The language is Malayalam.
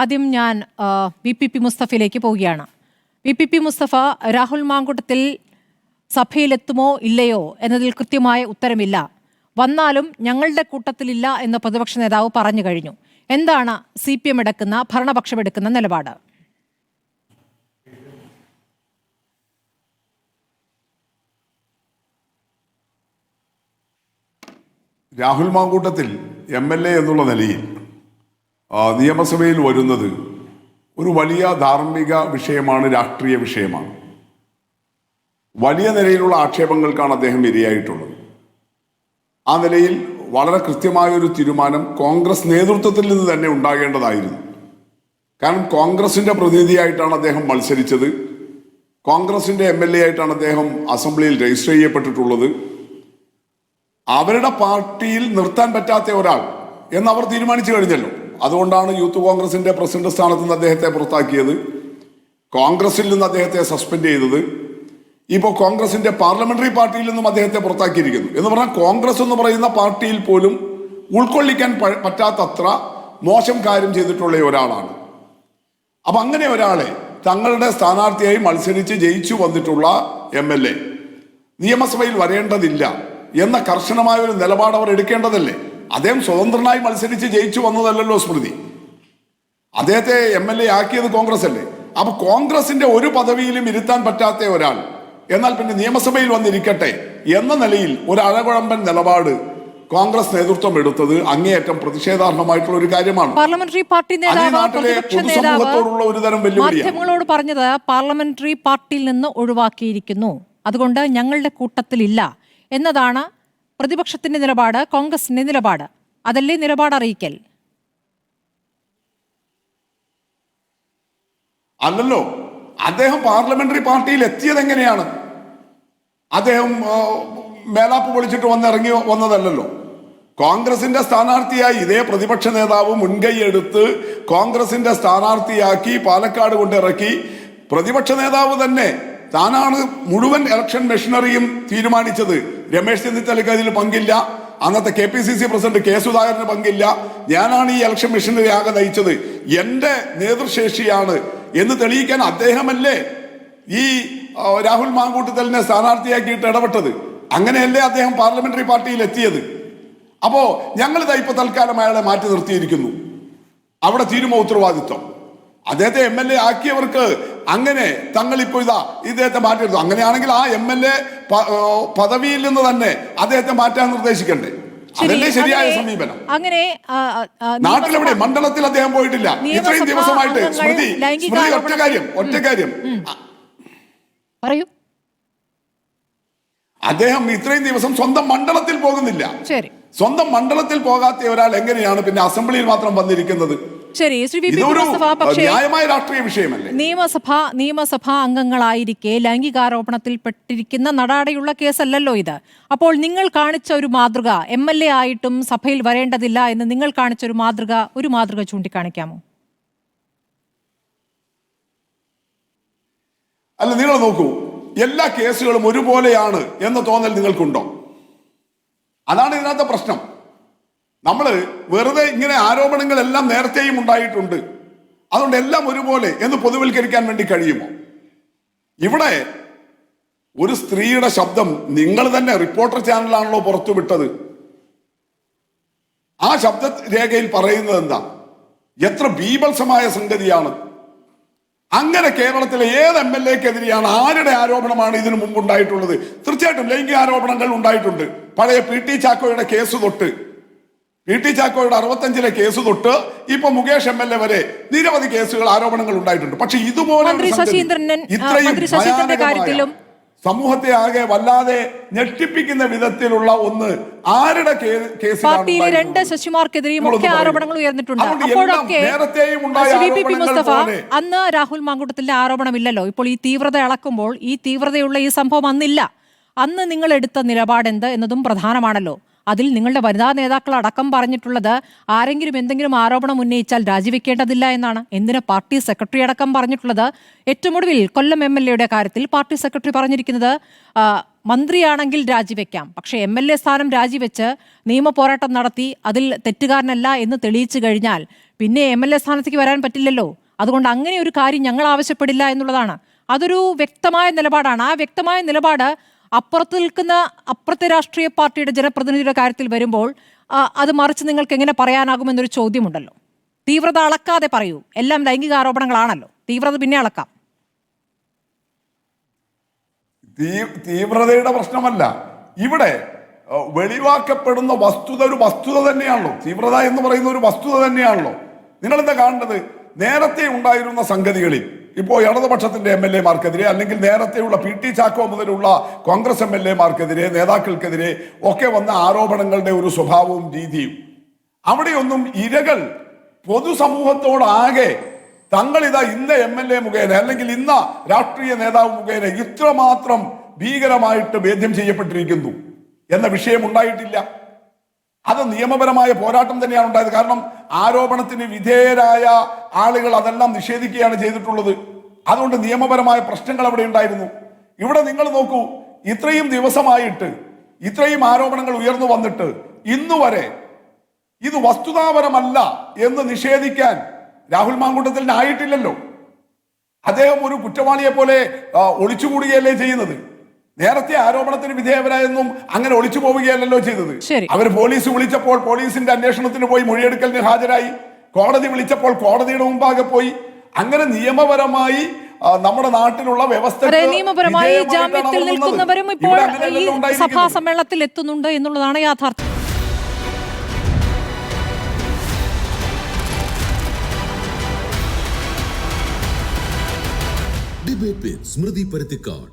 ആദ്യം ഞാൻ VPP മുസ്തഫയിലേക്ക് പോവുകയാണ്. VPP മുസ്തഫ, രാഹുൽ മാങ്കൂട്ടത്തിൽ സഭയിലെത്തുമോ ഇല്ലയോ എന്നതിൽ കൃത്യമായ ഉത്തരമില്ല. വന്നാലും ഞങ്ങളുടെ കൂട്ടത്തിലില്ല എന്ന് പ്രതിപക്ഷ നേതാവ് പറഞ്ഞു കഴിഞ്ഞു. എന്താണ് CPM എടുക്കുന്ന, ഭരണപക്ഷം എടുക്കുന്ന നിലപാട്? രാഹുൽ മാങ്കൂട്ടത്തിൽ MLA എന്നുള്ള നിലയിൽ നിയമസഭയിൽ വരുന്നത് ഒരു വലിയ ധാർമ്മിക വിഷയമാണ്, രാഷ്ട്രീയ വിഷയമാണ്. വലിയ നിലയിലുള്ള ആക്ഷേപങ്ങൾക്കാണ് അദ്ദേഹം ഇരയായിട്ടുള്ളത്. ആ നിലയിൽ വളരെ കൃത്യമായൊരു തീരുമാനം കോൺഗ്രസ് നേതൃത്വത്തിൽ നിന്ന് തന്നെ ഉണ്ടാകേണ്ടതായിരുന്നു. കാരണം കോൺഗ്രസിന്റെ പ്രതിനിധിയായിട്ടാണ് അദ്ദേഹം മത്സരിച്ചത്, കോൺഗ്രസിന്റെ MLA ആയിട്ടാണ് അദ്ദേഹം അസംബ്ലിയിൽ രജിസ്റ്റർ ചെയ്യപ്പെട്ടിട്ടുള്ളത്. അവരുടെ പാർട്ടിയിൽ നിർത്താൻ പറ്റാത്ത ഒരാൾ എന്നവർ തീരുമാനിച്ചു കഴിഞ്ഞല്ലോ. അതുകൊണ്ടാണ് യൂത്ത് കോൺഗ്രസിന്റെ പ്രസിഡന്റ് സ്ഥാനത്ത് നിന്ന് അദ്ദേഹത്തെ പുറത്താക്കിയത്, കോൺഗ്രസിൽ നിന്ന് അദ്ദേഹത്തെ സസ്പെൻഡ് ചെയ്തത്, ഇപ്പോൾ കോൺഗ്രസിന്റെ പാർലമെന്ററി പാർട്ടിയിൽ നിന്നും അദ്ദേഹത്തെ പുറത്താക്കിയിരിക്കുന്നു. എന്ന് പറഞ്ഞാൽ കോൺഗ്രസ് എന്ന് പറയുന്ന പാർട്ടിയിൽ പോലും ഉൾക്കൊള്ളിക്കാൻ പറ്റാത്തത്ര മോശം കാര്യം ചെയ്തിട്ടുള്ള ഒരാളാണ്. അപ്പൊ അങ്ങനെ ഒരാളെ തങ്ങളുടെ സ്ഥാനാർത്ഥിയായി മത്സരിച്ച് ജയിച്ചു വന്നിട്ടുള്ള MLA നിയമസഭയിൽ വരേണ്ടതില്ല എന്ന കർശനമായ ഒരു നിലപാട് അവർ എടുക്കേണ്ടതല്ലേ? അദ്ദേഹം സ്വതന്ത്രനായി മത്സരിച്ച് ജയിച്ചു വന്നതല്ലല്ലോ സ്മൃതി. അദ്ദേഹത്തെ MLA ആക്കിയത് കോൺഗ്രസ് അല്ലേ? അപ്പൊ കോൺഗ്രസിന്റെ ഒരു പദവിയിലും ഇരുത്താൻ പറ്റാത്ത ഒരാൾ എന്നാൽ പിന്നെ നിയമസഭയിൽ വന്നിരിക്കട്ടെ എന്ന നിലയിൽ ഒരു അഴകുഴമ്പൻ നിലപാട് കോൺഗ്രസ് നേതൃത്വം എടുത്തത് അങ്ങേയറ്റം പ്രതിഷേധാർഹമായിട്ടുള്ള ഒരു കാര്യമാണ്. പാർലമെന്ററി പാർട്ടി പൊതുസമൂഹത്തോടുള്ള ഒരു തരം മാധ്യമങ്ങളോട് പറഞ്ഞത് പാർലമെന്ററി പാർട്ടിയിൽ നിന്ന് ഒഴിവാക്കിയിരിക്കുന്നു, അതുകൊണ്ട് ഞങ്ങളുടെ കൂട്ടത്തിലില്ല എന്നതാണ് പ്രതിപക്ഷത്തിന്റെ നിലപാട്, കോൺഗ്രസിന്റെ നിലപാട്. അതല്ലേ നിലപാട് അറിയിക്കൽ? അല്ലല്ലോ. അദ്ദേഹം പാർലമെന്ററി പാർട്ടിയിൽ എത്തിയത് എങ്ങനെയാണ്? അദ്ദേഹം മേലാപ്പ് പൊളിച്ചിട്ട് ഇറങ്ങി വന്നതല്ലല്ലോ. കോൺഗ്രസിന്റെ സ്ഥാനാർത്ഥിയായി ഇതേ പ്രതിപക്ഷ നേതാവ് മുൻകൈ എടുത്ത് കോൺഗ്രസിന്റെ സ്ഥാനാർത്ഥിയാക്കി പാലക്കാട് കൊണ്ടിറക്കി. പ്രതിപക്ഷ നേതാവ് തന്നെ താനാണ് മുഴുവൻ ഇലക്ഷൻ മെഷീനറിയും തീരുമാനിച്ചത്. രമേശ് ചെന്നിത്തലയ്ക്ക് അതിൽ പങ്കില്ല, അന്നത്തെ KPCC പ്രസിഡന്റ് K സുധാകരന് പങ്കില്ല, ഞാനാണ് ഈ ഇലക്ഷൻ മെഷീനറി ആകെ നയിച്ചത്, എന്റെ നേതൃശേഷിയാണ് എന്ന് തെളിയിക്കാൻ അദ്ദേഹമല്ലേ ഈ രാഹുൽ മാങ്കൂട്ടത്തലിനെ സ്ഥാനാർത്ഥിയാക്കിയിട്ട് ഇടപെട്ടത്? അങ്ങനെയല്ലേ അദ്ദേഹം പാർലമെന്ററി പാർട്ടിയിൽ എത്തിയത്? അപ്പോ ഞങ്ങളിതാ ഇപ്പൊ തൽക്കാലം അയാളെ മാറ്റി നിർത്തിയിരിക്കുന്നു. അവിടെ തീരുമോ ഉത്തരവാദിത്വം? അദ്ദേഹത്തെ MLA ആക്കിയവർക്ക് അങ്ങനെ തങ്ങളിപ്പോ ഇദ്ദേഹത്തെ മാറ്റിയെടുത്തു. അങ്ങനെയാണെങ്കിൽ ആ MLA പദവിയിൽ നിന്ന് തന്നെ അദ്ദേഹത്തെ മാറ്റാൻ നിർദ്ദേശിക്കണ്ടേ? അതല്ലേ ശരിയായ സമീപനം? അങ്ങനെ നാട്ടിലെവിടെ മണ്ഡലത്തിൽ അദ്ദേഹം പോയിട്ടില്ല ഇത്രയും ദിവസമായിട്ട്. സ്മൃതി ഒറ്റ കാര്യം പറയൂ. അദ്ദേഹം ഇത്രയും ദിവസം സ്വന്തം മണ്ഡലത്തിൽ പോകുന്നില്ല. സ്വന്തം മണ്ഡലത്തിൽ പോകാത്ത ഒരാൾ എങ്ങനെയാണ് പിന്നെ അസംബ്ലിയിൽ മാത്രം വന്നിരിക്കുന്നത്? ശരി, ന്യായമായ രാഷ്ട്രീയ വിഷയമല്ലേ? നിയമസഭാ അംഗങ്ങളായിരിക്കെ ലൈംഗികാരോപണത്തിൽ പെട്ടിരിക്കുന്ന നടാടെയുള്ള കേസല്ലല്ലോ ഇത്. അപ്പോൾ നിങ്ങൾ കാണിച്ച ഒരു മാതൃക, MLA ആയിട്ടും സഭയിൽ വരേണ്ടതില്ല എന്ന് നിങ്ങൾ കാണിച്ച ഒരു മാതൃക ചൂണ്ടിക്കാണിക്കാമോ? അല്ല, നിങ്ങൾ നോക്കൂ, എല്ലാ കേസുകളും ഒരുപോലെയാണ് എന്ന തോന്നൽ നിങ്ങൾക്കുണ്ടോ? അതാണ് ഇതിനകത്തെ പ്രശ്നം. നമ്മൾ വെറുതെ ഇങ്ങനെ ആരോപണങ്ങളെല്ലാം നേരത്തെയും ഉണ്ടായിട്ടുണ്ട്, അതുകൊണ്ട് എല്ലാം ഒരുപോലെ എന്ന് പൊതുവൽക്കരിക്കാൻ വേണ്ടി കഴിയുമോ? ഇവിടെ ഒരു സ്ത്രീയുടെ ശബ്ദം നിങ്ങൾ തന്നെ റിപ്പോർട്ടർ ചാനലാണല്ലോ പുറത്തുവിട്ടത്. ആ ശബ്ദ രേഖയിൽ പറയുന്നത് എന്താ? എത്ര ബീഭത്സമായ സംഗതിയാണ്! അങ്ങനെ കേരളത്തിലെ ഏത് MLA-ക്കെതിരെയാണ്, ആരുടെ ആരോപണമാണ് ഇതിനു മുമ്പ് ഉണ്ടായിട്ടുള്ളത്? തീർച്ചയായിട്ടും ലൈംഗിക ആരോപണങ്ങൾ ഉണ്ടായിട്ടുണ്ട്. പഴയ PT ചാക്കോയുടെ കേസ് തൊട്ട്, PT ചാക്കോയുടെ 65-ലെ കേസ് തൊട്ട് ഇപ്പൊ മുകേഷ് MLA വരെ നിരവധി കേസുകൾ, ആരോപണങ്ങൾ ഉണ്ടായിട്ടുണ്ട്. പക്ഷെ ഇതുപോലെ ഇത്രയും സമൂഹത്തെ ആകെ വല്ലാതെ ഞെട്ടിപ്പിക്കുന്ന വിധത്തിലുള്ള ഒന്ന് ആരുടെ കേസിലാണ്? പാർട്ടിയിലെ 2 ശശിമാർക്കെതിരെയും ഒക്കെ ആരോപണങ്ങൾ ഉയർന്നിട്ടുണ്ട്. അപ്പോഴൊക്കെ അന്ന് രാഹുൽ മാങ്കൂട്ടത്തിന്റെ ആരോപണമില്ലല്ലോ. ഇപ്പോൾ ഈ തീവ്രത അളക്കുമ്പോൾ ഈ തീവ്രതയുള്ള ഈ സംഭവം അന്നില്ല. അന്ന് നിങ്ങൾ എടുത്ത നിലപാടെന്ത് എന്നതും പ്രധാനമാണല്ലോ. അതിൽ നിങ്ങളുടെ വനിതാ നേതാക്കൾ അടക്കം പറഞ്ഞിട്ടുള്ളത് ആരെങ്കിലും എന്തെങ്കിലും ആരോപണം ഉന്നയിച്ചാൽ രാജിവെക്കേണ്ടതില്ല എന്നാണ്. എന്തിന് പാർട്ടി സെക്രട്ടറി അടക്കം പറഞ്ഞിട്ടുള്ളത്? ഏറ്റവും ഒടുവിൽ കൊല്ലം MLA-യുടെ കാര്യത്തിൽ പാർട്ടി സെക്രട്ടറി പറഞ്ഞിരിക്കുന്നത് മന്ത്രിയാണെങ്കിൽ രാജിവെക്കാം, പക്ഷേ MLA സ്ഥാനം രാജിവെച്ച് നിയമ പോരാട്ടം നടത്തി അതിൽ തെറ്റുകാരനല്ല എന്ന് തെളിയിച്ചു കഴിഞ്ഞാൽ പിന്നെ MLA സ്ഥാനത്തേക്ക് വരാൻ പറ്റില്ലല്ലോ. അതുകൊണ്ട് അങ്ങനെ ഒരു കാര്യം ഞങ്ങൾ ആവശ്യപ്പെടില്ല എന്നുള്ളതാണ്. അതൊരു വ്യക്തമായ നിലപാടാണ്. ആ വ്യക്തമായ നിലപാട് അപ്പുറത്ത് നിൽക്കുന്ന അപ്പുറത്തെ രാഷ്ട്രീയ പാർട്ടിയുടെ ജനപ്രതിനിധിയുടെ കാര്യത്തിൽ വരുമ്പോൾ അത് മറിച്ച് നിങ്ങൾക്ക് എങ്ങനെ പറയാനാകുമെന്നൊരു ചോദ്യമുണ്ടല്ലോ. തീവ്രത അളക്കാതെ പറയൂ. എല്ലാം ലൈംഗിക ആരോപണങ്ങളാണല്ലോ. തീവ്രത പിന്നെ അളക്കാം. തീവ്രതയുടെ പ്രശ്നമല്ല ഇവിടെ വെളിവാക്കപ്പെടുന്ന വസ്തുത ഒരു വസ്തുത തന്നെയാണല്ലോ. തീവ്രത എന്ന് പറയുന്ന ഒരു വസ്തുത തന്നെയാണല്ലോ. നിങ്ങളെന്താ കാണേണ്ടത്? നേരത്തെ ഉണ്ടായിരുന്ന സംഗതികളിൽ ഇപ്പോൾ ഇടതുപക്ഷത്തിന്റെ MLA മാർക്കെതിരെ അല്ലെങ്കിൽ നേരത്തെയുള്ള PT ചാക്കോ മുതലുള്ള കോൺഗ്രസ് MLA മാർക്കെതിരെ നേതാക്കൾക്കെതിരെ ഒക്കെ വന്ന ആരോപണങ്ങളുടെ ഒരു സ്വഭാവവും രീതിയും അവിടെയൊന്നും ഇരകൾ പൊതുസമൂഹത്തോടാകെ തങ്ങളിതാ ഇന്ന MLA മുഖേന അല്ലെങ്കിൽ ഇന്ന രാഷ്ട്രീയ നേതാവ് മുഖേന ഇത്രമാത്രം ഭീകരമായിട്ട് ഭേദ്യം ചെയ്യപ്പെട്ടിരിക്കുന്നു എന്ന വിഷയം ഉണ്ടായിട്ടില്ല. അത് നിയമപരമായ പോരാട്ടം തന്നെയാണ് ഉണ്ടായത്. കാരണം ആരോപണത്തിന് വിധേയരായ ആളുകൾ അതെല്ലാം നിഷേധിക്കുകയാണ് ചെയ്തിട്ടുള്ളത്. അതുകൊണ്ട് നിയമപരമായ പ്രശ്നങ്ങൾ അവിടെ ഉണ്ടായിരുന്നു. ഇവിടെ നിങ്ങൾ നോക്കൂ, ഇത്രയും ദിവസമായിട്ട് ഇത്രയും ആരോപണങ്ങൾ ഉയർന്നു വന്നിട്ട് ഇന്നുവരെ ഇത് വസ്തുതാപരമല്ല എന്ന് നിഷേധിക്കാൻ രാഹുൽ മാങ്കൂട്ടത്തിന് ആയിട്ടില്ലല്ലോ. അദ്ദേഹം ഒരു കുറ്റവാളിയെ പോലെ ഒളിച്ചുകൂടുകയല്ലേ ചെയ്യുന്നത്. നേരത്തെ ആരോപണത്തിന് വിധേയവരായെന്നും അങ്ങനെ ഒളിച്ചു പോവുകയല്ലല്ലോ ചെയ്തത്. അവർ പോലീസ് വിളിച്ചപ്പോൾ പോലീസിന്റെ അന്വേഷണത്തിന് പോയി മൊഴിയെടുക്കലിന് ഹാജരായി. കോടതി വിളിച്ചപ്പോൾ കോടതിയുടെ മുമ്പാകെ പോയി. അങ്ങനെ നിയമപരമായി നമ്മുടെ നാട്ടിലുള്ള വ്യവസ്ഥ നിയമപരമായി ജാമ്യത്തിൽ നിൽക്കുന്നവരും ഇപ്പോൾ ഈ സഭാ സമ്മേളനത്തിൽ എത്തുന്നുണ്ട് എന്നുള്ളതാണ് യാഥാർത്ഥ്യം. ഡിബേറ്റ് വിത്ത് സ്മൃതി പരുത്തിക്കാട്.